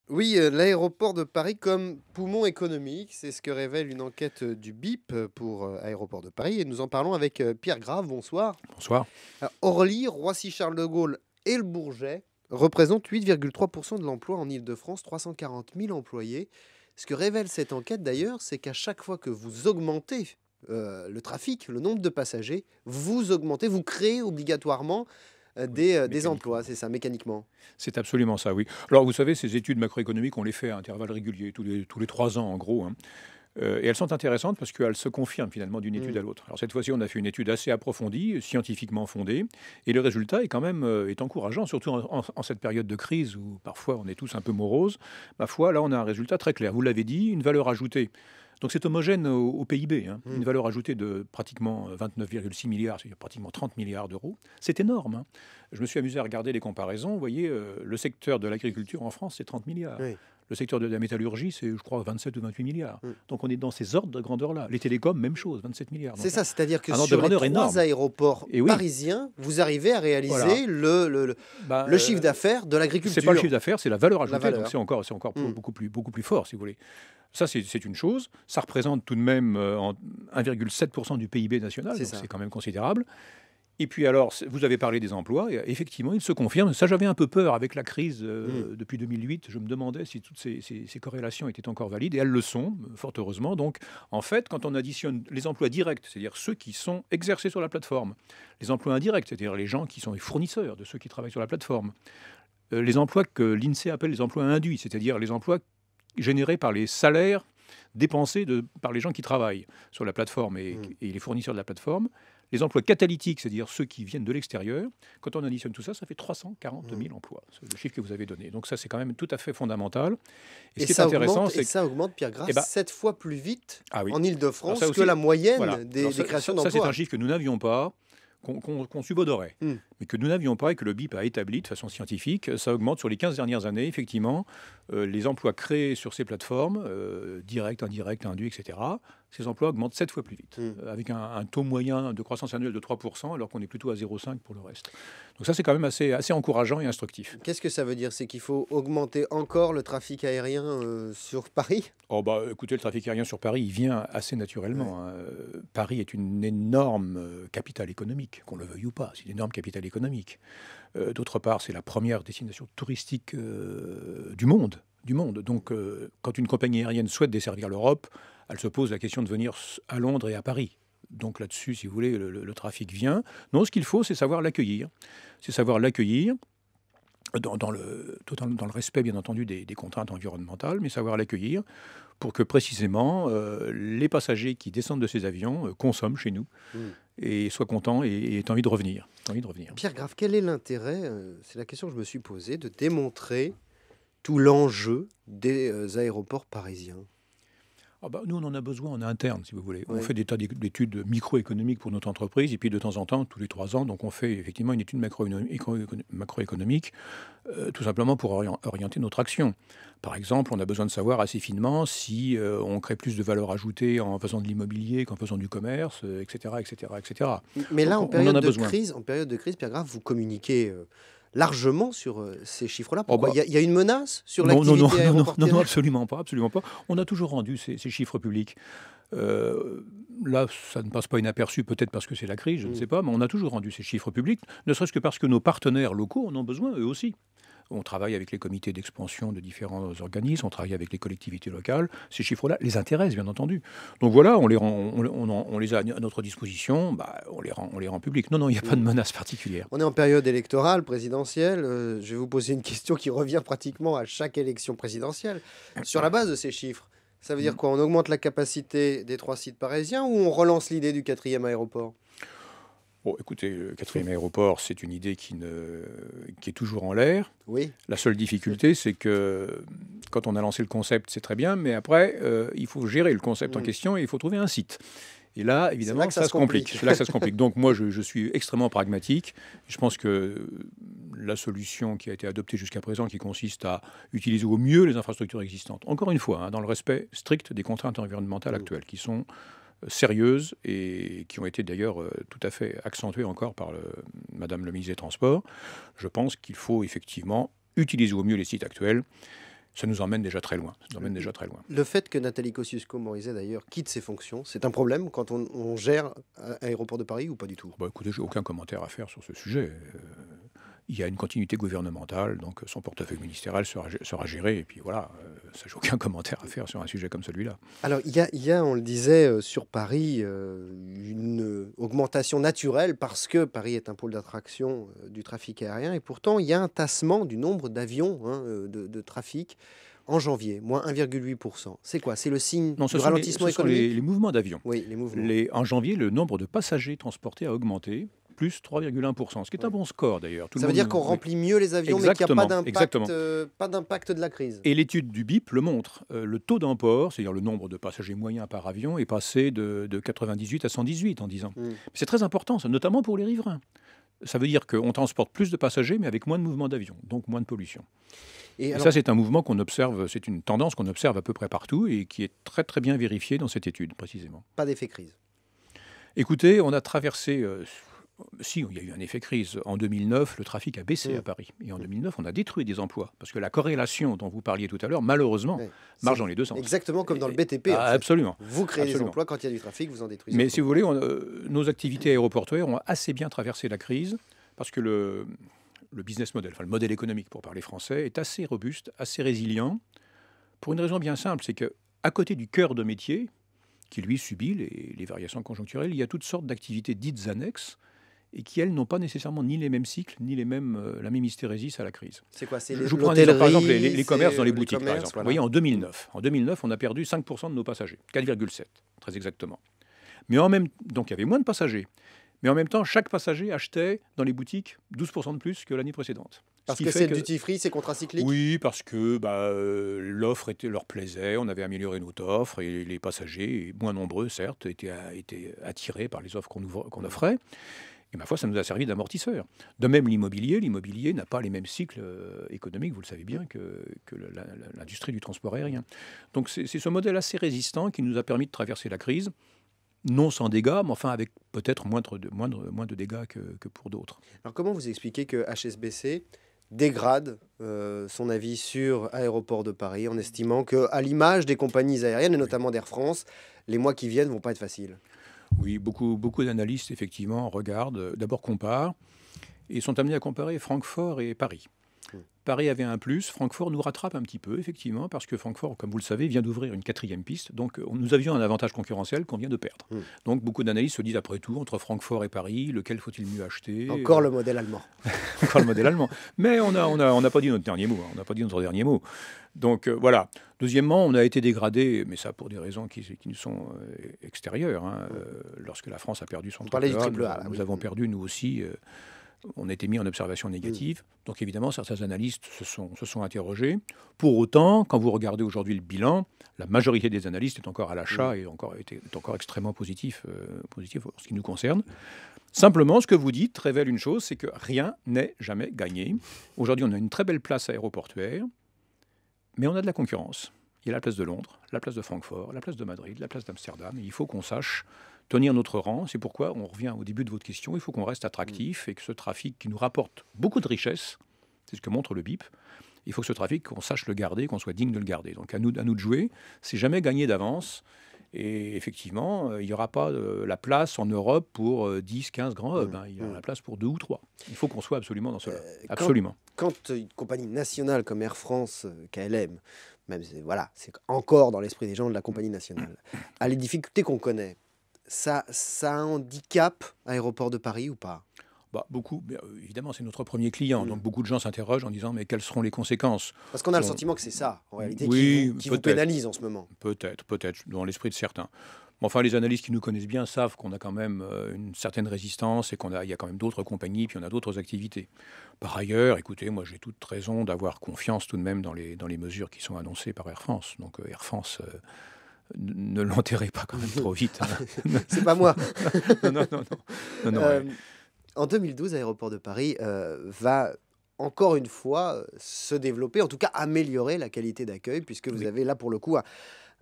Oui, l'aéroport de Paris comme poumon économique, c'est ce que révèle une enquête du BIP pour Aéroport de Paris. Et nous en parlons avec Pierre Grave. Bonsoir. Bonsoir. Alors, Orly, Roissy-Charles de Gaulle et le Bourget représentent 8,3% de l'emploi en Île-de-France, 340 000 employés. Ce que révèle cette enquête d'ailleurs, c'est qu'à chaque fois que vous augmentez le trafic, le nombre de passagers, vous augmentez, vous créez obligatoirement Oui, des emplois, mécaniquement, c'est oui. ça, mécaniquement. C'est absolument ça, oui. Alors, vous savez, ces études macroéconomiques, on les fait à intervalles réguliers, tous les 3 ans, en gros, hein. Et elles sont intéressantes parce qu'elles se confirment finalement d'une étude Hmm. à l'autre. Alors, cette fois-ci, on a fait une étude assez approfondie, scientifiquement fondée, et le résultat est quand même est encourageant, surtout en cette période de crise où parfois on est tous un peu moroses. Ma foi, là, on a un résultat très clair. Vous l'avez dit, une valeur ajoutée. Donc c'est homogène au PIB, hein. Hmm. Une valeur ajoutée de pratiquement 29,6 milliards, c'est-à-dire pratiquement 30 milliards d'euros. C'est énorme, hein. Je me suis amusé à regarder les comparaisons. Vous voyez, le secteur de l'agriculture en France, c'est 30 milliards. Oui. Le secteur de la métallurgie, c'est, je crois, 27 ou 28 milliards. Hmm. Donc on est dans ces ordres de grandeur-là. Les télécoms, même chose, 27 milliards. C'est Donc ça, c'est-à-dire que un ordre de sur les grandeur 3 énorme. aéroports Et oui, parisiens, vous arrivez à voilà. réaliser Bah, le chiffre d'affaires de c'est pas le chiffre l'agriculture, d'affaires, c'est la valeur la ajoutée. Donc valeur. c'est encore Mmh. beaucoup plus fort, si vous voulez. Ça, c'est une chose. Ça représente tout de même 1,7% du PIB national, C'est donc ça. c'est quand même considérable. Et puis alors, vous avez parlé des emplois, et effectivement, il se confirme. Ça, j'avais un peu peur avec la crise Mmh. depuis 2008. Je me demandais si toutes ces corrélations étaient encore valides, et elles le sont, fort heureusement. Donc, en fait, quand on additionne les emplois directs, c'est-à-dire ceux qui sont exercés sur la plateforme, les emplois indirects, c'est-à-dire les gens qui sont les fournisseurs de ceux qui travaillent sur la plateforme, les emplois que l'INSEE appelle les emplois induits, c'est-à-dire les emplois générés par les salaires dépensés par les gens qui travaillent sur la plateforme Mmh. et les fournisseurs de la plateforme. Les emplois catalytiques, c'est-à-dire ceux qui viennent de l'extérieur, quand on additionne tout ça, ça fait 340 Mmh. 000 emplois. C'est le chiffre que vous avez donné. Donc ça, c'est quand même tout à fait fondamental. Et ce Et qui est ça intéressant, augmente et c'est que... ça augmente, Pierre Grasse, Eh ben, 7 fois plus vite ah oui. en Alors ça Île-de-France que aussi, la voilà. moyenne Alors des créations ça, c'est un d'emplois. chiffre que nous n'avions pas, qu'on subodorait, Mmh. mais que nous n'avions pas et que le BIP a établi de façon scientifique. Ça augmente sur les 15 dernières années, effectivement. Les emplois créés sur ces plateformes, directs, indirects, induits, etc., ces emplois augmentent 7 fois plus vite, Mmh. avec un taux moyen de croissance annuelle de 3%, alors qu'on est plutôt à 0,5 pour le reste. Donc ça, c'est quand même assez encourageant et instructif. Qu'est-ce que ça veut dire? C'est qu'il faut augmenter encore le trafic aérien sur Paris? Oh bah, écoutez, le trafic aérien sur Paris, il vient assez Ouais. naturellement, hein. Paris est une énorme capitale économique, qu'on le veuille ou pas, c'est une énorme capitale économique. D'autre part, c'est la première destination touristique du monde. Du monde. Donc, quand une compagnie aérienne souhaite desservir l'Europe, elle se pose la question de venir à Londres et à Paris. Donc là-dessus, si vous voulez, le trafic vient. Non, ce qu'il faut, c'est savoir l'accueillir. C'est savoir l'accueillir dans le respect, bien entendu, des contraintes environnementales, mais savoir l'accueillir pour que précisément les passagers qui descendent de ces avions consomment chez nous Mmh. et soient contents et aient envie de revenir. Aient envie de revenir. Pierre Graff, quel est l'intérêt, c'est la question que je me suis posée, de démontrer tout l'enjeu des aéroports parisiens? Ah bah, nous, on en a besoin en interne, si vous voulez. On Oui. fait des tas d'études microéconomiques pour notre entreprise, et puis de temps en temps, tous les 3 ans, donc on fait effectivement une étude macroéconomique, tout simplement pour orienter notre action. Par exemple, on a besoin de savoir assez finement si on crée plus de valeur ajoutée en faisant de l'immobilier qu'en faisant du commerce, etc., etc., etc. Mais là, Donc on en a besoin. En période de crise, Pierre Graff, vous communiquez largement sur ces chiffres-là. Oh Pourquoi? bah, Il y a une menace sur non, non, non, l'activité non, non, non, non, aéroportuaire? absolument pas, absolument pas. On a toujours rendu ces chiffres publics. Là, ça ne passe pas inaperçu, peut-être parce que c'est la crise, je ne Mm. sais pas, mais on a toujours rendu ces chiffres publics, ne serait-ce que parce que nos partenaires locaux en ont besoin, eux aussi. On travaille avec les comités d'expansion de différents organismes, on travaille avec les collectivités locales. Ces chiffres-là les intéressent, bien entendu. Donc voilà, on les a à notre disposition, bah, on les rend publics. Non, non, il n'y a pas de Mm. menace particulière. On est en période électorale, présidentielle. Je vais vous poser une question qui revient pratiquement à chaque élection présidentielle. Sur la base de ces chiffres, ça veut dire quoi? On augmente la capacité des 3 sites parisiens ou on relance l'idée du 4e aéroport? Bon, écoutez, le quatrième aéroport, c'est une idée qui est toujours en l'air. Oui. La seule difficulté, c'est que quand on a lancé le concept, c'est très bien, mais après, il faut gérer le concept en Mm. question et il faut trouver un site. Et là, C'est là évidemment, que ça ça se se complique. complique. C'est là que ça se complique. Donc moi, je suis extrêmement pragmatique. Je pense que la solution qui a été adoptée jusqu'à présent, qui consiste à utiliser au mieux les infrastructures existantes, encore une fois, hein, dans le respect strict des contraintes environnementales Mm. actuelles, qui sont sérieuses et qui ont été d'ailleurs tout à fait accentuées encore par Madame le ministre des Transports. Je pense qu'il faut effectivement utiliser au mieux les sites actuels. Ça nous emmène déjà très loin. Ça nous emmène déjà très loin. Le fait que Nathalie Kosciusko-Morizet, d'ailleurs, quitte ses fonctions, c'est un problème quand on gère Aéroport de Paris ou pas du tout? Bah, écoutez, j'ai aucun commentaire à faire sur ce sujet. Il y a une continuité gouvernementale, donc son portefeuille ministériel sera géré, et puis voilà, ça, j'ai aucun commentaire à faire sur un sujet comme celui-là. Alors, il y a, on le disait, sur Paris, une augmentation naturelle parce que Paris est un pôle d'attraction du trafic aérien et pourtant, il y a un tassement du nombre d'avions de trafic en janvier, moins 1,8%. C'est quoi? C'est le signe Non, du ralentissement ce sont économique? les mouvements d'avions. Oui, les mouvements. En janvier, le nombre de passagers transportés a augmenté, plus 3,1%, ce qui est un Oui. bon score d'ailleurs. Tout le Ça veut monde dire qu'on oui. remplit mieux les avions, mais qu'il n'y a Exactement, exactement. pas d'impact de la crise. Et l'étude du BIP le montre. Le taux d'emport, c'est-à-dire le nombre de passagers moyens par avion, est passé de 98 à 118 en 10 ans. Mm. C'est très important, ça, notamment pour les riverains. Ça veut dire qu'on transporte plus de passagers, mais avec moins de mouvements d'avion, donc moins de pollution. Et Et alors, ça, c'est un mouvement qu'on observe, c'est une tendance qu'on observe à peu près partout et qui est très très bien vérifiée dans cette étude, précisément. pas d'effet crise. Écoutez, on a traversé... si, il y a eu un effet crise. En 2009, le trafic a baissé à Paris. Et en 2009, on a détruit des emplois. Parce que la corrélation dont vous parliez tout à l'heure, malheureusement, Ouais. marche C'est dans les deux sens. exactement comme dans le BTP. en fait. Absolument. Vous créez des Absolument. emplois, quand il y a du trafic, vous en détruisez. Mais d'autres. si vous voulez, nos activités aéroportuaires ont assez bien traversé la crise parce que le business model, enfin le modèle économique pour parler français, est assez robuste, assez résilient, pour une raison bien simple, c'est que à côté du cœur de métier, qui lui subit les variations conjoncturelles, il y a toutes sortes d'activités dites annexes et qui, elles, n'ont pas nécessairement ni les mêmes cycles, ni la même hystérésis à la crise. C'est quoi? C'est Je vous prends un exemple, par exemple, les commerces dans les c'est, boutiques, par commerces, exemple. voilà. Vous voyez, en 2009, on a perdu 5% de nos passagers, 4,7, très exactement. Mais donc il y avait moins de passagers. Mais en même temps, chaque passager achetait dans les boutiques 12% de plus que l'année précédente. Parce Ce qui que fait c'est le duty free, c'est contracyclique. Oui, parce que l'offre leur plaisait, on avait amélioré notre offre et les passagers, moins nombreux certes, étaient attirés par les offres qu'on offrait. Et ma foi, ça nous a servi d'amortisseur. De même, l'immobilier n'a pas les mêmes cycles économiques, vous le savez bien, que l'industrie du transport aérien. Donc c'est ce modèle assez résistant qui nous a permis de traverser la crise, non sans dégâts, mais enfin avec peut-être moins de dégâts que pour d'autres. Alors comment vous expliquez que HSBC dégrade son avis sur Aéroport de Paris en estimant que, à l'image des compagnies aériennes et notamment d'Air France, les mois qui viennent vont pas être faciles? Oui, beaucoup d'analystes, effectivement, regardent, d'abord comparent, et sont amenés à comparer Francfort et Paris. Paris avait un plus, Francfort nous rattrape un petit peu, effectivement, parce que Francfort, comme vous le savez, vient d'ouvrir une 4e piste, donc nous avions un avantage concurrentiel qu'on vient de perdre. Donc beaucoup d'analystes se disent, après tout, entre Francfort et Paris, lequel faut-il mieux acheter? Encore le modèle allemand. Encore le modèle allemand. Mais on n'a pas dit notre dernier mot. On n'a pas dit notre dernier mot. Donc voilà. Deuxièmement, on a été dégradé, mais ça pour des raisons qui nous sont extérieures. Lorsque la France a perdu son parlez du triple A, là, nous oui. avons perdu, nous aussi. On a été mis en observation négative. Donc évidemment, certains analystes se sont interrogés. Pour autant, quand vous regardez aujourd'hui le bilan, la majorité des analystes est encore à l'achat et est encore extrêmement positif en ce qui nous concerne. Simplement, ce que vous dites révèle une chose, c'est que rien n'est jamais gagné. Aujourd'hui, on a une très belle place aéroportuaire, mais on a de la concurrence. Il y a la place de Londres, la place de Francfort, la place de Madrid, la place d'Amsterdam. Et il faut qu'on sache tenir notre rang. C'est pourquoi on revient au début de votre question. Il faut qu'on reste attractif et que ce trafic qui nous rapporte beaucoup de richesses, c'est ce que montre le BIP, il faut que ce trafic, qu'on sache le garder, qu'on soit digne de le garder. Donc à nous de jouer. C'est jamais gagné d'avance. Et effectivement, il n'y aura pas la place en Europe pour 10, 15 grands hubs. Il y aura la place pour 2 ou 3. Il faut qu'on soit absolument dans cela. Absolument. Quand une compagnie nationale comme Air France, KLM, même c'est encore dans l'esprit des gens de la compagnie nationale, a les difficultés qu'on connaît, ça handicape Aéroport de Paris ou pas? Beaucoup, évidemment, c'est notre premier client. Donc beaucoup de gens s'interrogent en disant mais quelles seront les conséquences? Parce qu'on a le sentiment que c'est ça, en réalité, Oui, qui vous pénalise en ce moment. Peut-être, dans l'esprit de certains. Mais enfin, les analystes qui nous connaissent bien savent qu'on a quand même une certaine résistance et il y a quand même d'autres compagnies, puis on a d'autres activités. Par ailleurs, écoutez, moi j'ai toute raison d'avoir confiance tout de même dans les mesures qui sont annoncées par Air France. Donc Air France... ne l'enterrez pas quand même trop vite. C'est pas moi. Non, ouais. En 2012, Aéroport de Paris va encore une fois se développer, en tout cas améliorer la qualité d'accueil, puisque vous avez là pour le coup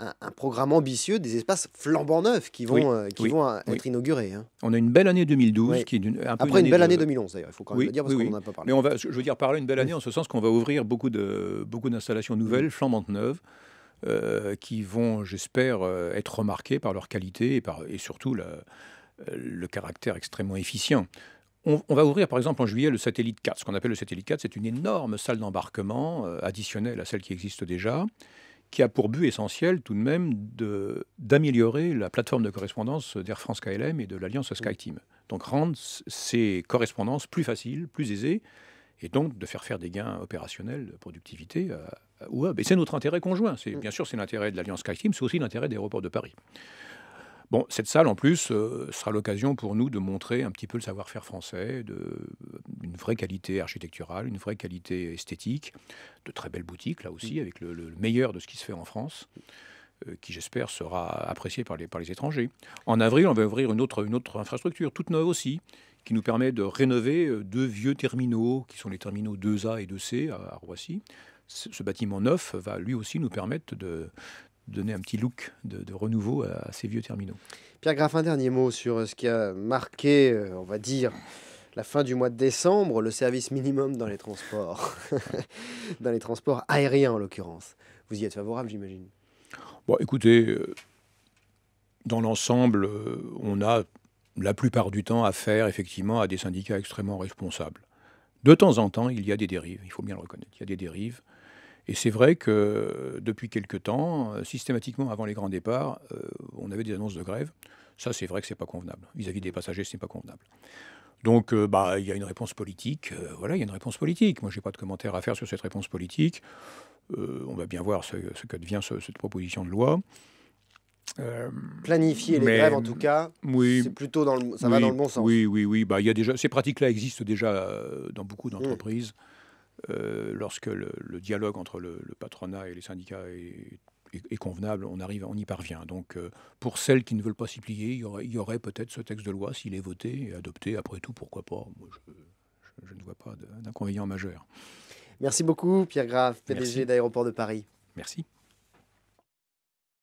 un programme ambitieux, des espaces flambant neufs qui Oui, vont, oui, oui. être inaugurés, hein. On a une belle année 2012 Oui. qui est un peu une Après une année belle année de... 2011, d'ailleurs, il faut quand même Oui, le dire, parce oui, qu'on oui. n'en a pas Mais parlé. on va, je veux dire, parler une belle année en ce sens qu'on va ouvrir beaucoup d'installations nouvelles, flambantes neuves, qui vont, j'espère, être remarquées par leur qualité et surtout le caractère extrêmement efficient. On va ouvrir par exemple en juillet le satellite 4. Ce qu'on appelle le satellite 4, c'est une énorme salle d'embarquement additionnelle à celle qui existe déjà, qui a pour but essentiel tout de même d'améliorer la plateforme de correspondance d'Air France KLM et de l'Alliance SkyTeam. Donc rendre ces correspondances plus faciles, plus aisées, et donc de faire des gains opérationnels de productivité au hub. Et c'est notre intérêt conjoint. Bien sûr, c'est l'intérêt de l'Alliance SkyTeam, c'est aussi l'intérêt des aéroports de Paris. Bon, cette salle, en plus, sera l'occasion pour nous de montrer un petit peu le savoir-faire français, une vraie qualité architecturale, une vraie qualité esthétique, de très belles boutiques, là aussi, avec le meilleur de ce qui se fait en France, qui, j'espère, sera apprécié par les étrangers. En avril, on va ouvrir une autre infrastructure, toute neuve aussi, qui nous permet de rénover deux vieux terminaux, qui sont les terminaux 2A et 2C à Roissy. Ce bâtiment neuf va lui aussi nous permettre de donner un petit look de renouveau à ces vieux terminaux. Pierre Graff, un dernier mot sur ce qui a marqué, on va dire, la fin du mois de décembre, le service minimum dans les transports, dans les transports aériens en l'occurrence. Vous y êtes favorable, j'imagine? Bon, écoutez, dans l'ensemble, on a la plupart du temps affaire effectivement à des syndicats extrêmement responsables. De temps en temps, il y a des dérives, il faut bien le reconnaître, il y a des dérives. Et c'est vrai que depuis quelque temps, systématiquement avant les grands départs, on avait des annonces de grève. Ça, c'est vrai que c'est pas convenable. Vis-à-vis des passagers, c'est pas convenable. Donc, il y a une réponse politique. Voilà, il y a une réponse politique. Moi, j'ai pas de commentaire à faire sur cette réponse politique. On va bien voir ce que devient cette proposition de loi. Planifier les grèves, en tout cas, Oui, c'est plutôt ça va dans le bon sens. oui. Il y a déjà, ces pratiques-là existent déjà dans beaucoup d'entreprises. Lorsque le dialogue entre le patronat et les syndicats est convenable, on y parvient. Donc, pour celles qui ne veulent pas s'y plier, il y aurait peut-être ce texte de loi, s'il est voté et adopté, après tout, pourquoi pas. Moi, je ne vois pas d'inconvénient majeur. Merci beaucoup, Pierre Graff, Merci. PDG d'Aéroports de Paris. Merci.